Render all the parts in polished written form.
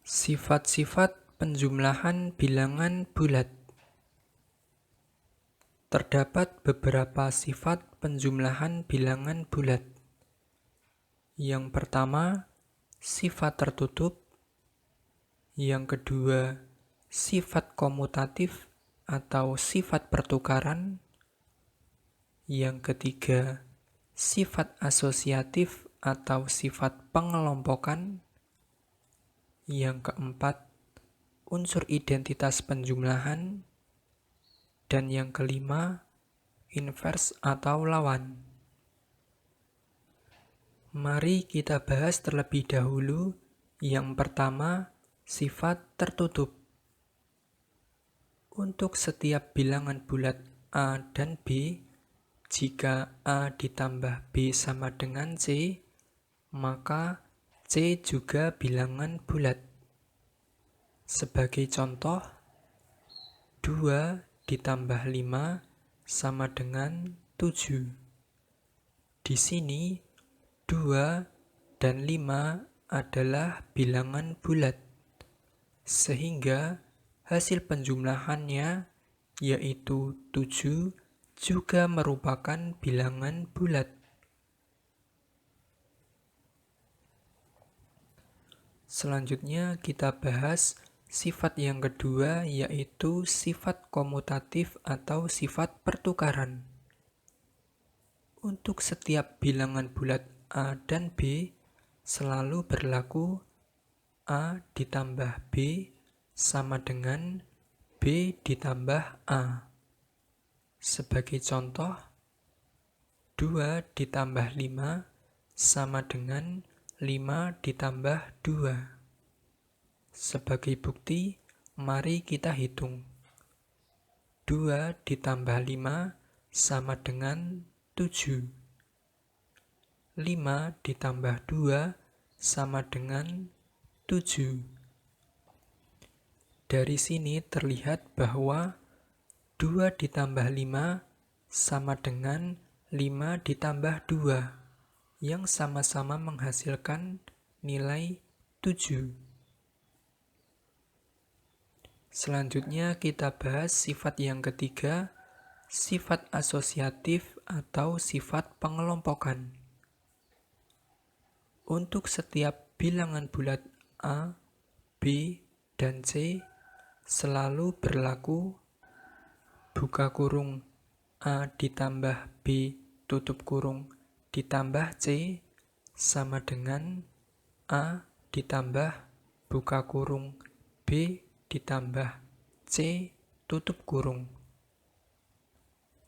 Sifat-sifat penjumlahan bilangan bulat. Terdapat beberapa sifat penjumlahan bilangan bulat. Yang pertama, sifat tertutup. Yang kedua, sifat komutatif atau sifat pertukaran. Yang ketiga, sifat asosiatif atau sifat pengelompokan. Yang keempat, unsur identitas penjumlahan. Dan yang kelima, invers atau lawan. Mari kita bahas terlebih dahulu yang pertama, sifat tertutup. Untuk setiap bilangan bulat A dan B, jika A ditambah B sama dengan C, maka C juga bilangan bulat. Sebagai contoh, 2 ditambah 5 sama dengan 7. Di sini, 2 dan 5 adalah bilangan bulat, sehingga hasil penjumlahannya, yaitu 7, juga merupakan bilangan bulat. Selanjutnya kita bahas sifat yang kedua, yaitu sifat komutatif atau sifat pertukaran. Untuk setiap bilangan bulat A dan B, selalu berlaku A ditambah B sama dengan B ditambah A. Sebagai contoh, 2 ditambah 5 sama dengan 5 ditambah 2. Sebagai bukti, mari kita hitung. 2 ditambah 5 sama dengan 7. 5 ditambah 2 sama dengan 7. Dari sini terlihat bahwa 2 ditambah 5 sama dengan 5 ditambah 2, yang sama-sama menghasilkan nilai 7. Selanjutnya kita bahas sifat yang ketiga, sifat asosiatif atau sifat pengelompokan. Untuk setiap bilangan bulat A, B, dan C selalu berlaku buka kurung A ditambah B tutup kurung ditambah C sama dengan A ditambah buka kurung B ditambah C tutup kurung.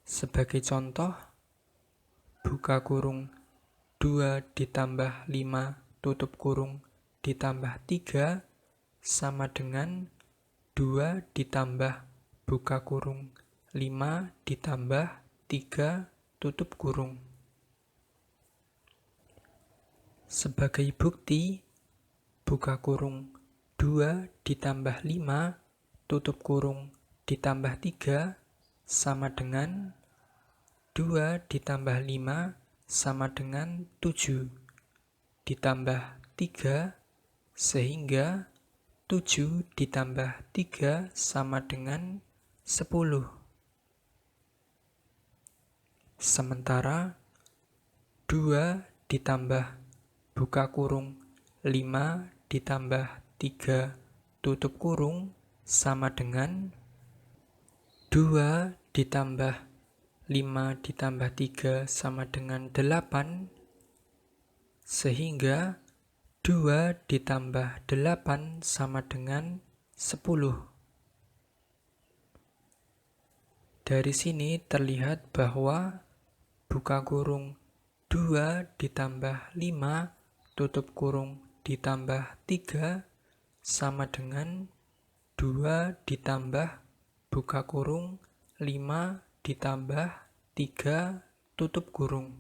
Sebagai contoh, buka kurung 2 ditambah 5 tutup kurung ditambah 3 sama dengan 2 ditambah buka kurung 5 ditambah 3 tutup kurung. Sebagai bukti, buka kurung 2 ditambah 5 tutup kurung ditambah 3 sama dengan 2 ditambah 5 sama dengan 7 ditambah 3, sehingga 7 ditambah 3 sama dengan 10. Sementara 2 ditambah buka kurung 5 ditambah 3 tutup kurung sama dengan 2 ditambah 5 ditambah 3 sama dengan 8, sehingga 2 ditambah 8 sama dengan 10. Dari sini terlihat bahwa buka kurung 2 ditambah 5 tutup kurung ditambah 3 sama dengan 2 ditambah buka kurung 5 ditambah 3 tutup kurung.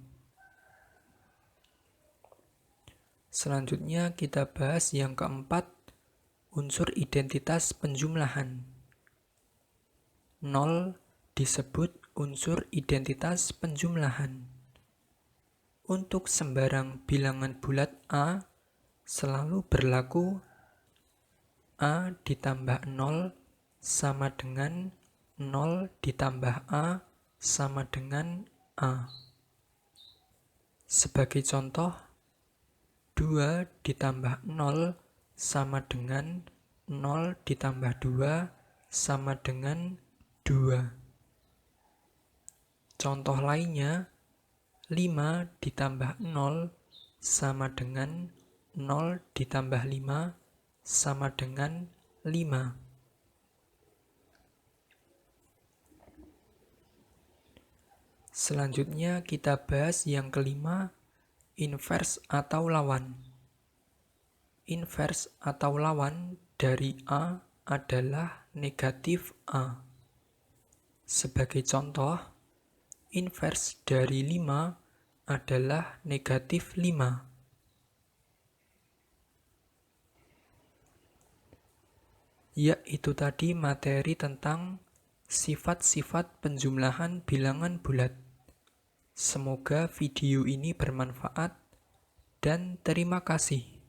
Selanjutnya kita bahas yang keempat, unsur identitas penjumlahan. 0 disebut unsur identitas penjumlahan. Untuk sembarang bilangan bulat A selalu berlaku A ditambah 0 sama dengan 0 ditambah A sama dengan A. Sebagai contoh, 2 ditambah 0 sama dengan 0 ditambah 2 sama dengan 2. Contoh lainnya, 5 ditambah 0 sama dengan 0 ditambah 5 sama dengan 5. Selanjutnya kita bahas yang kelima, inverse atau lawan. Inverse atau lawan dari A adalah negatif A. Sebagai contoh, inverse dari 5 adalah negatif 5. Ya, itu tadi materi tentang sifat-sifat penjumlahan bilangan bulat. Semoga video ini bermanfaat dan terima kasih.